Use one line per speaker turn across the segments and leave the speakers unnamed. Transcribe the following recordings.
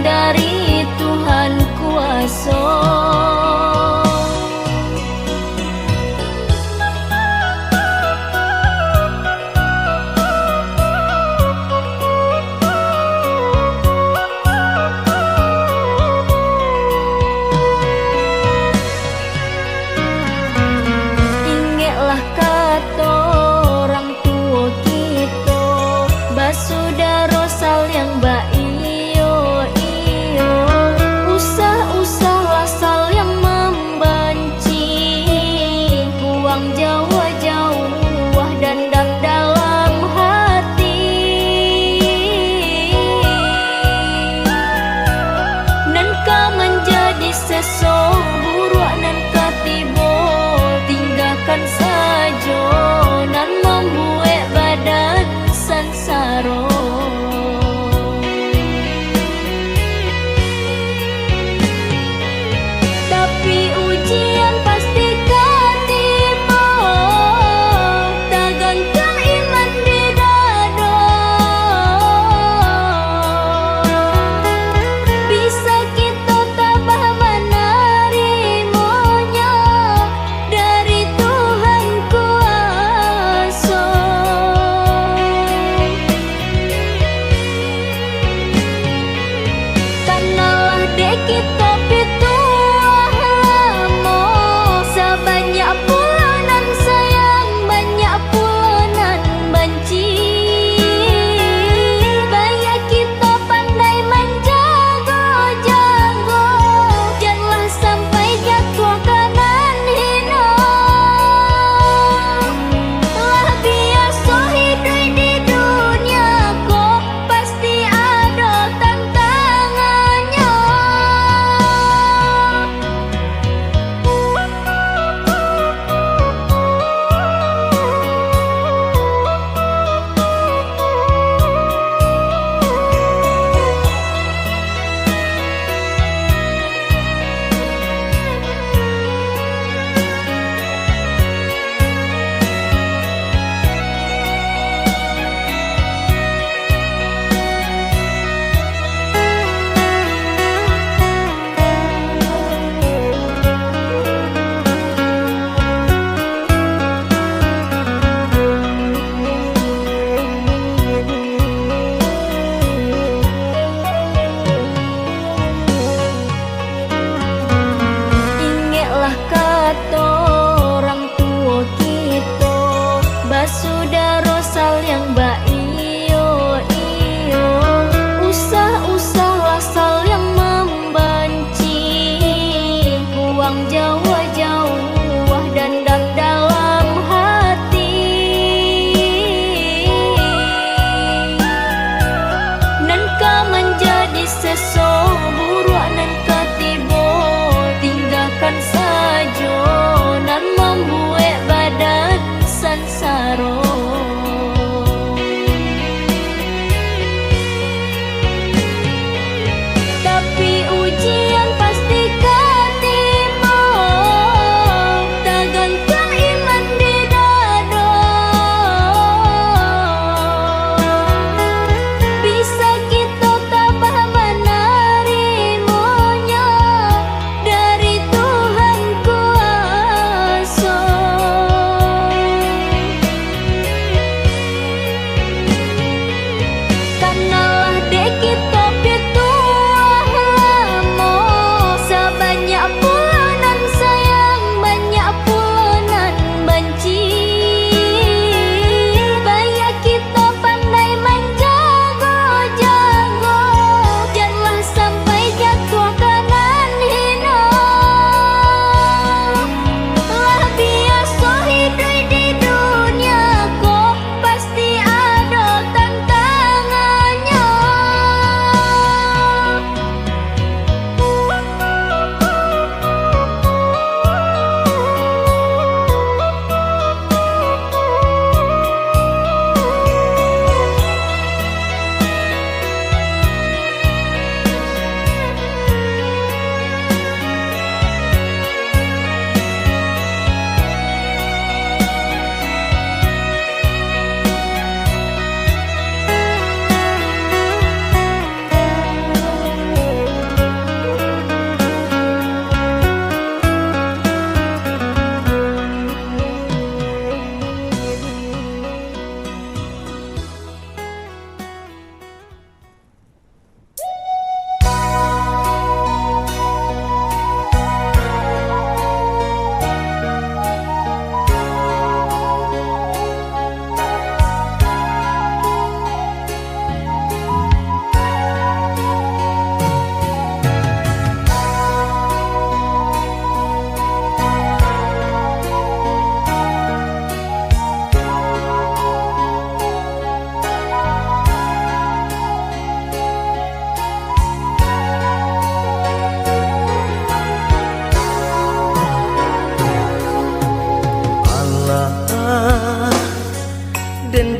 dari Tuhan kuasa. Ingatlah kata orang tua kita, basudara sayang ba iyo iyo.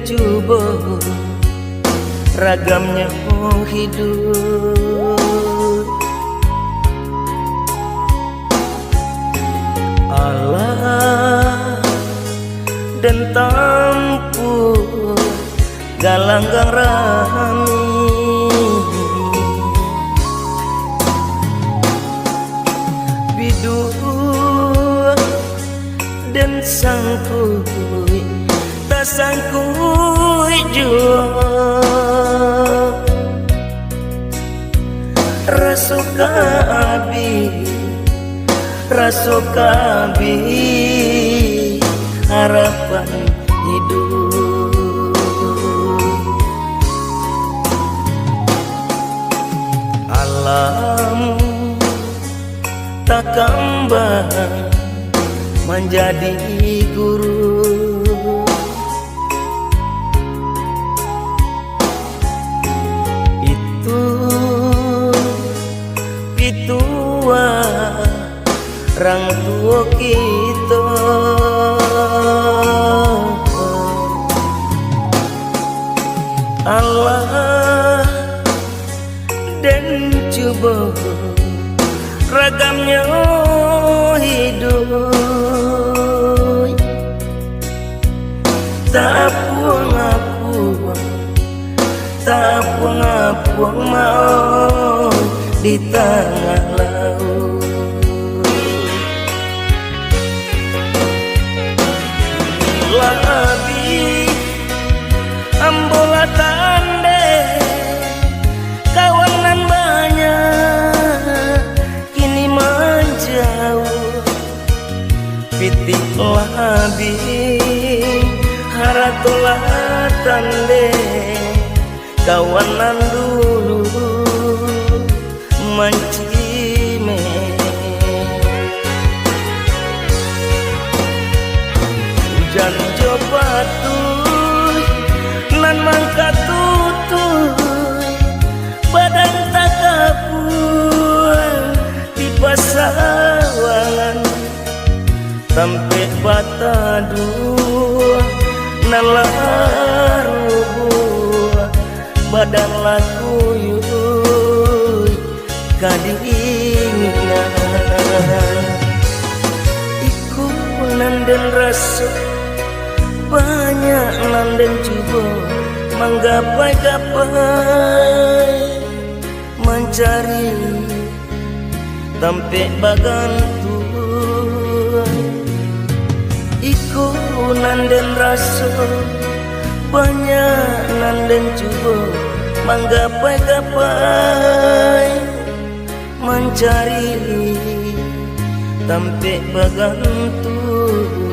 coba ragamnya hidup. Allah dan tampur galanggang rami bidu dan sangkui tak sangkui jua rasuka abi harapan hidup. Alam tak kembang menjadi guru. Itu pitua orang tua kita. Allah dan coba ragamnya hidup. Tak puang mau di tengah laut. Labi ambola tande kawanan banyak kini menjauh. Pitik labi haratolah tande kawanan dulu mancime. Hujan jo batuy nan mangka tutuy badan tak kapuan di pasawangan sampai bata dua nan larubu badan laku yuy kadingan iku nanden rasa banyak nanden coba menggapai-gapai mencari sampai bagantuan. Iku nanden rasa banyak nanden coba menggapai-gapai mencari sampai bagantuan.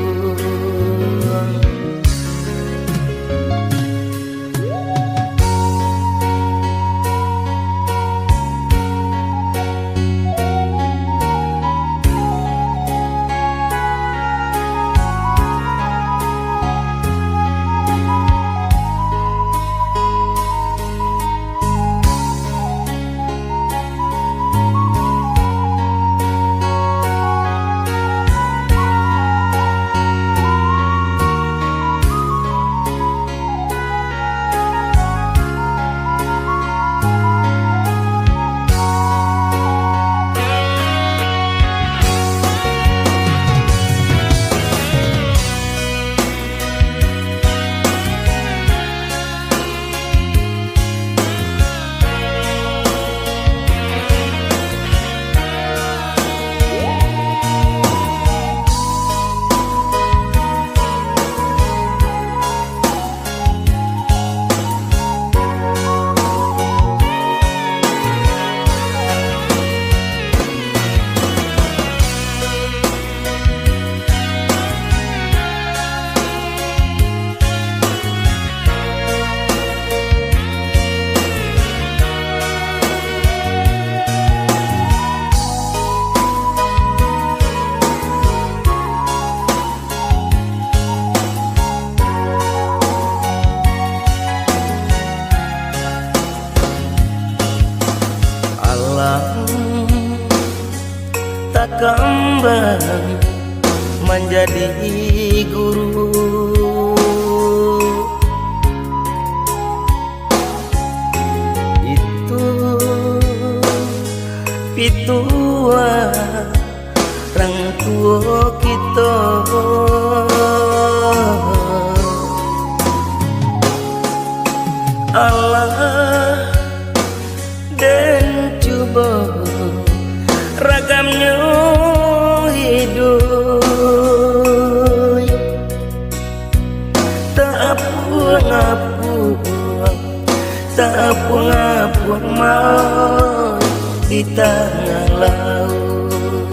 tak kembang menjadi guru. pitua orang tua kita. Allah dan coba ragamnya hidup, tak apa-apa mau di tengah laut.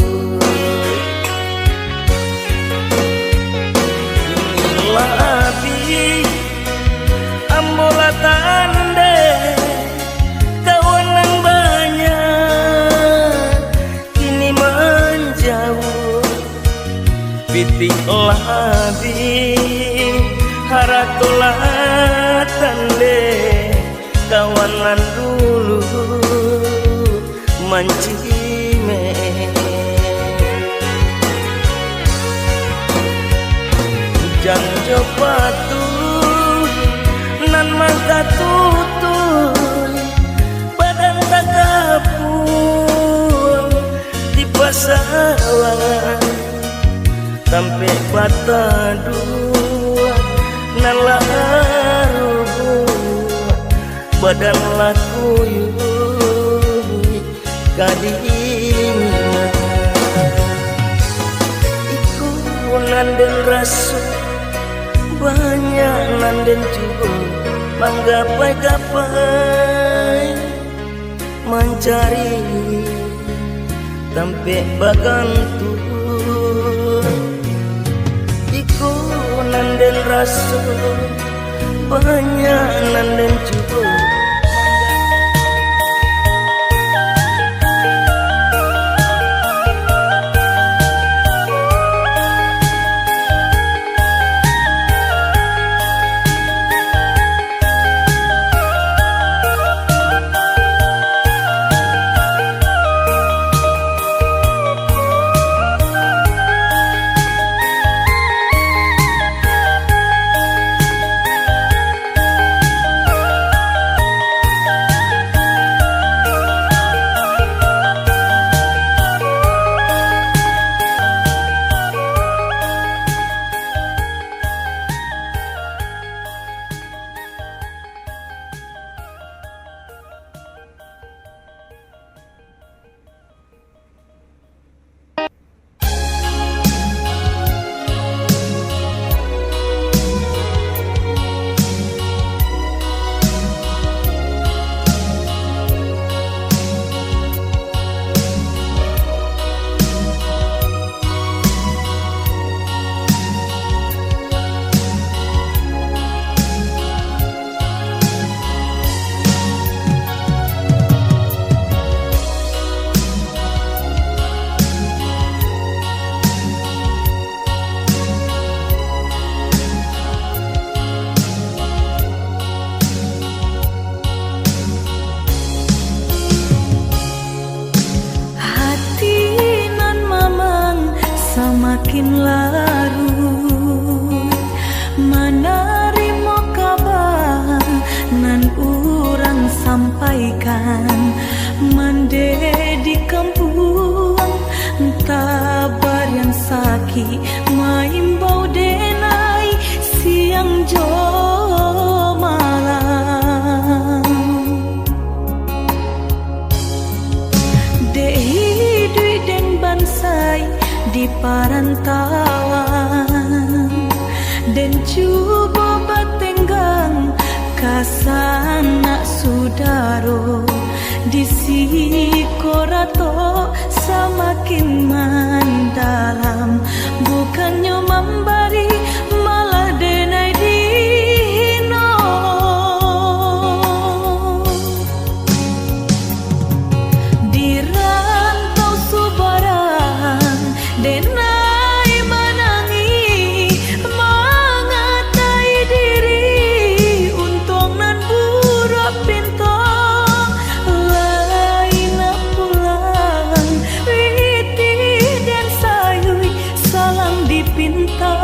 Inilah api ambola tanda kawanan banyak kini menjauh. Pitik labi haratolah tanda kawanan dulu mancime. Hujan jopatu nan mangka tutul badan tak kapung di pasawan sampai patah dua nan laru badan laku yui kadingan iku nanden rasu banyak nanden juga manggapai-gapai mencari sampai bagantu iku nanden rasu banyak nanden juga.
Semakin larut menerima kabar nan urang sampaikan mande di kampung tabar yang sakit maimbau denai siang jo malam dehi dui den bansai di parantauan dan cuba batenggang kasana sudaro di sikorato semakin mendalam bukannya memberi malah denai dino di rantau subaran denai menangi mengatai diri untung nan buruk pintong lain pulang witi dan sayui salang dipinta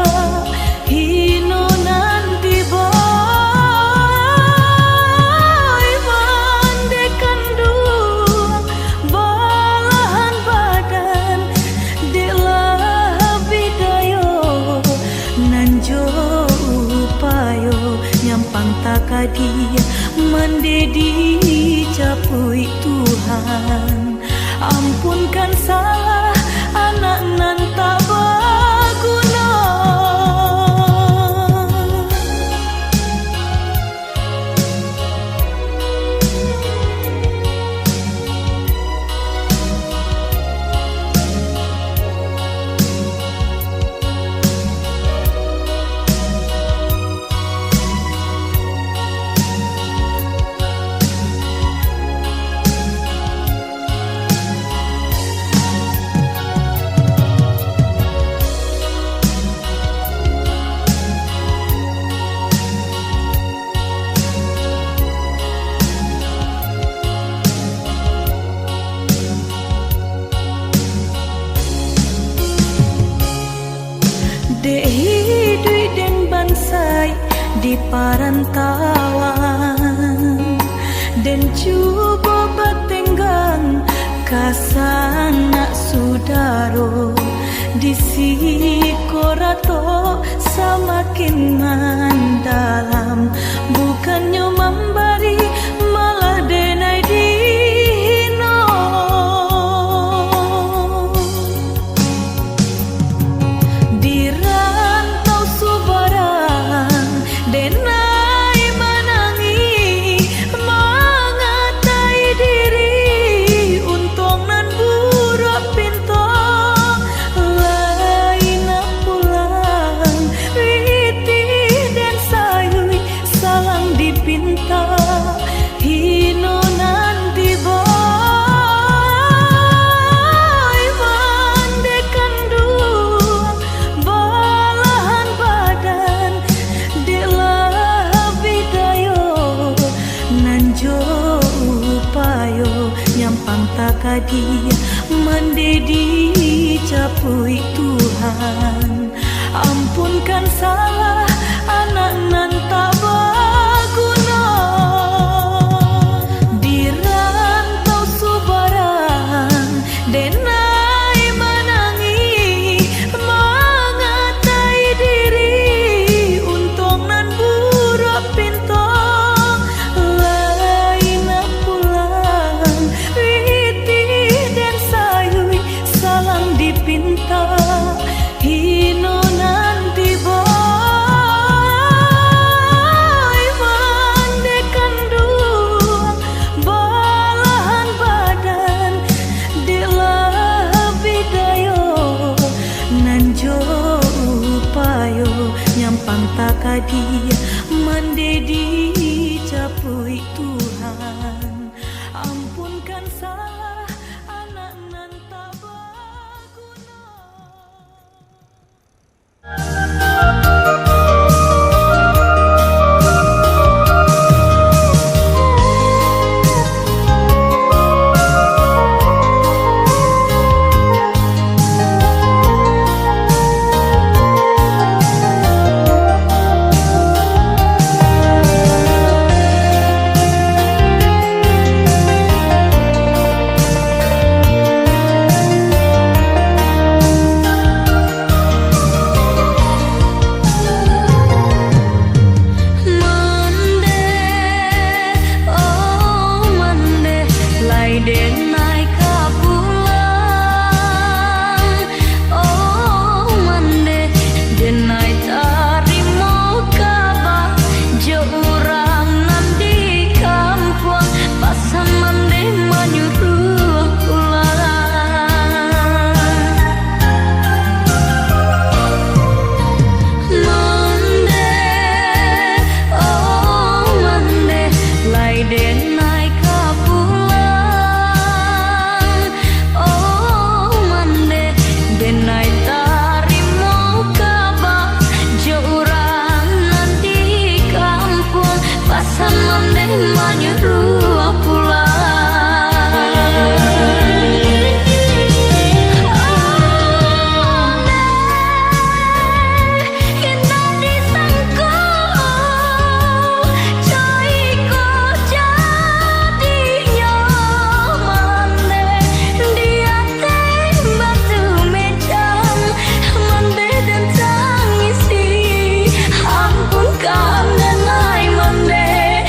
kadi mendedi capui Tuhan. Ampunkan salah anak nan tak berguna. Dek hidup dan bansai di parantauan, dan cuba bertenggang kasanak sudaro di sikorato semakin mendalam, bukannya memberi malah denai dihino. Dirantau subarang denai menangi, mengatai diri untung nan buruk pinto. Lain pulang riti dan sayui salang dipinta, hino nan diboy mandekan duang balahan badan delah bidayo nanjo upayo nyampang takadi mendedi capui Tuhan. Ampunkan salah anak nan tak berguna. Dirantau subarang denai menangi, mengatai diri untung nan buruk pinto. Lain pulang riti dan sayui salang dipinta, hino nan diboy mandekan duang balahan badan delah bidayo nanjo upayo nyampang takadi mendedi capui Tuhan. Ampunkan salah anak nan tak berguna. Ampunkan denai mande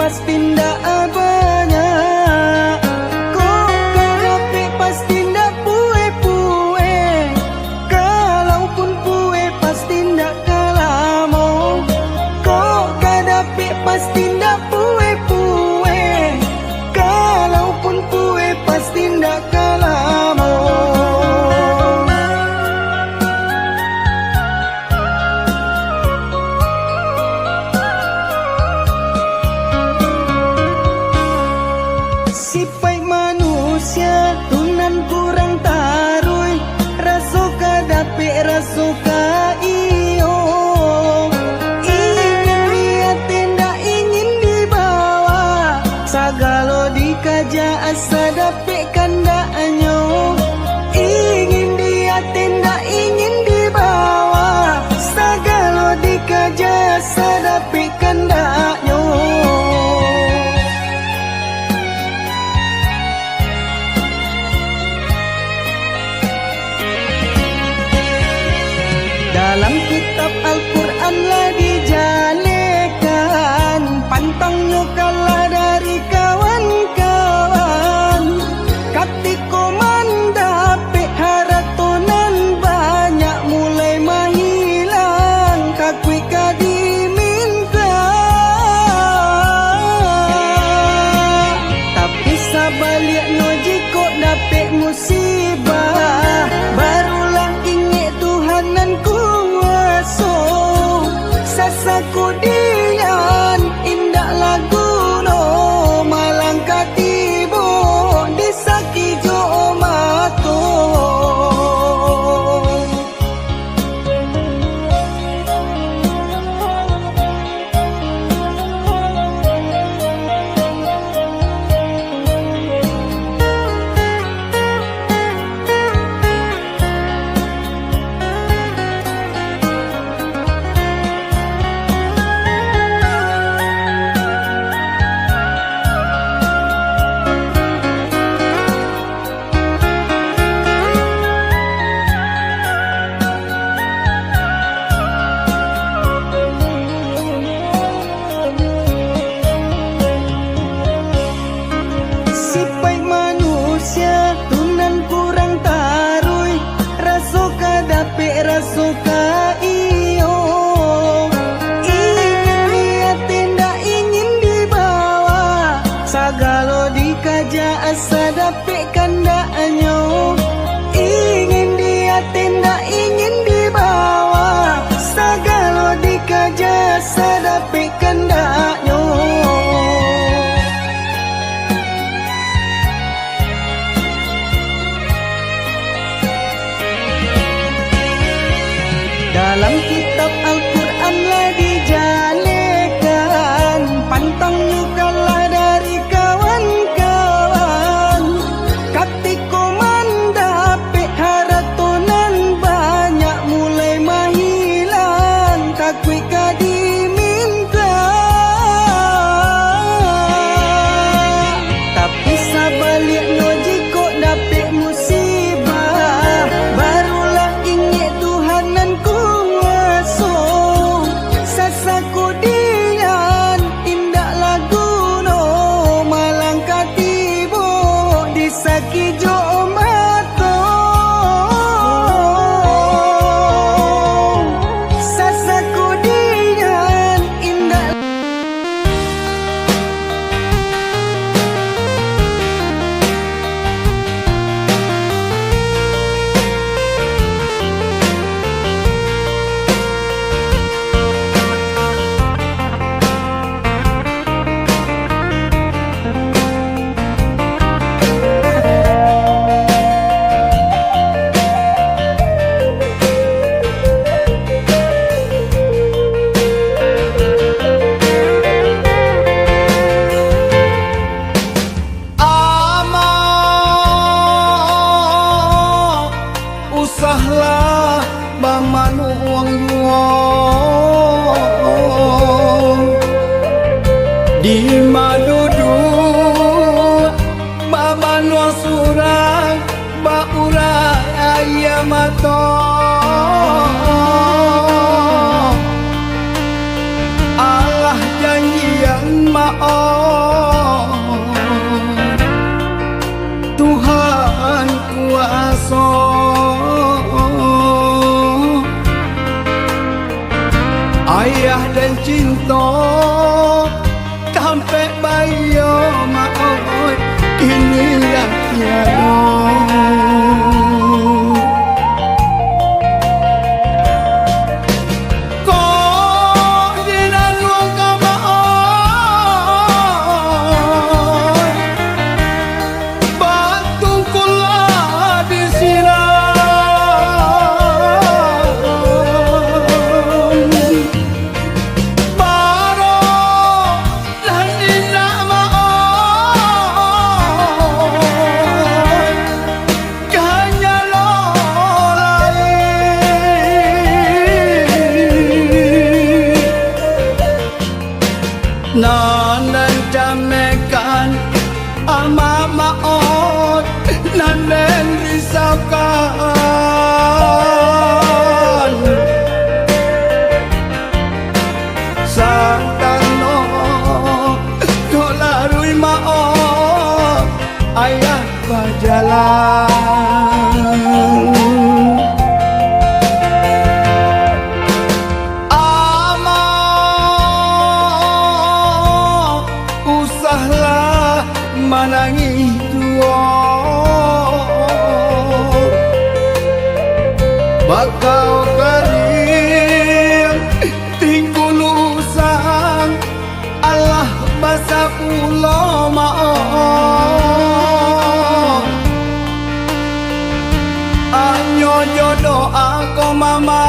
pasti ndak banyak. Kok kadapi pasti ndak pue-pue, kalaupun pue pasti ndak kalamo. Kok kadapi pasti ndak pue-pue, kalaupun pue pasti ndak kalamo. Sifat manusia tunan kurang tarui, raso kadapi raso ka iyo. Ingin lihat tidak ingin dibawa, sagalo dikaja asa dapi kandaknya. Ingin dia tidak ingin dibawa, sagalo dikaja asa dapi kandaknya. Dalam kitab Al-Quran lah dijalekan, pantangnya kalah dari kawan-kawan. Katiko mandape haratonan banyak mulai mahilang, kakui kadiminta. Tapi sabaliknya jika dapet musibah, barulah ingat Tuhanan kuasa. Sasaku dian indak lagu no, malang katibo disaki jo mato. Sifat manusia tunan kurang tarui, raso kadapi raso ka iyo. Ingin lihat tidak ingin dibawa, sagalo dikaja asa dapi kandaknya. Ingin dia tidak ingin dibawa, sagalo dikaja asa dapi kandaknya. Dalam kitab Al-Quran lah dijalekan, pantangnya kalah dari kawan-kawan. Katiko mandape haratonan banyak mulai mahilang, kakui kadiminta. Tapi sabaliknya jika dapet musibah, barulah ingat Tuhanan kuasa. Sasaku dian indak lagu no, malang katibo disaki jo mato. Sasaku dian indak.
Usahlah bamanu uang di madudut babanu surang baura ayamato. Allah janji yang maaf to sampai bayo maoi inilah tiada nan jamekan ama maot nan risaukan santano dolarui maot ayah berjalan manangi tua bakau kering tingkul usang Allah basa pulau maaf anyo jodoh aku mama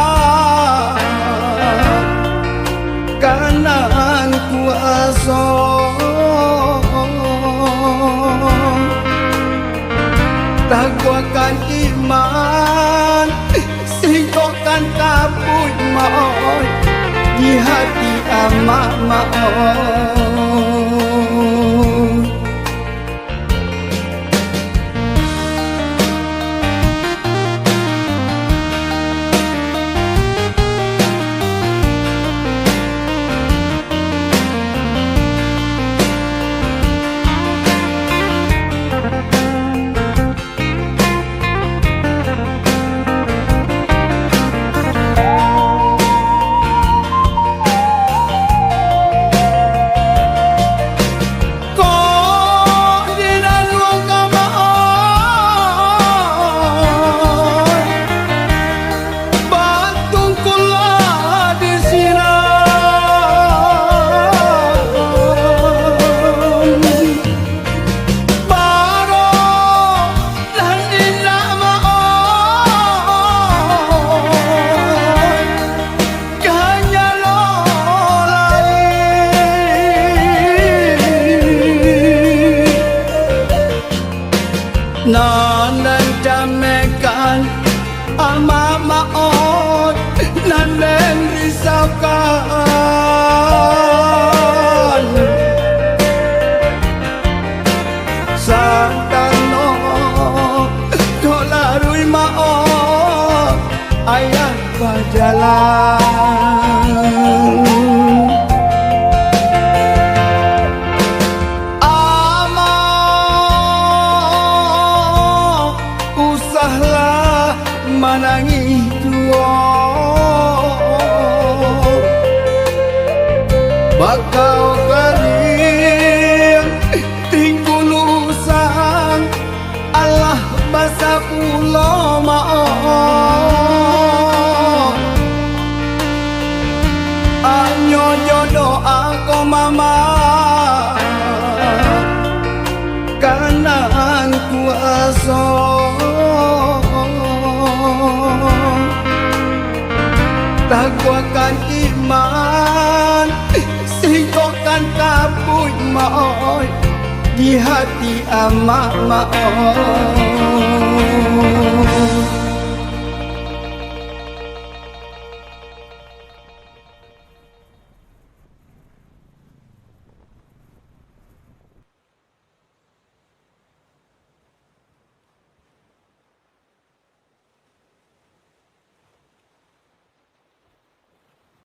kanan kuasa takwakan iman singkokan kabut maoi di hati amak maoi nan jamekan ama maot nan risaukan santano dolarui maot ayah berjalan manangi tua bakau kering tingkul usang Allah basa pulau maaf anyo jodoh aku mama kanan kuasa takwakan iman singkokan kabut maoi di hati amak maoi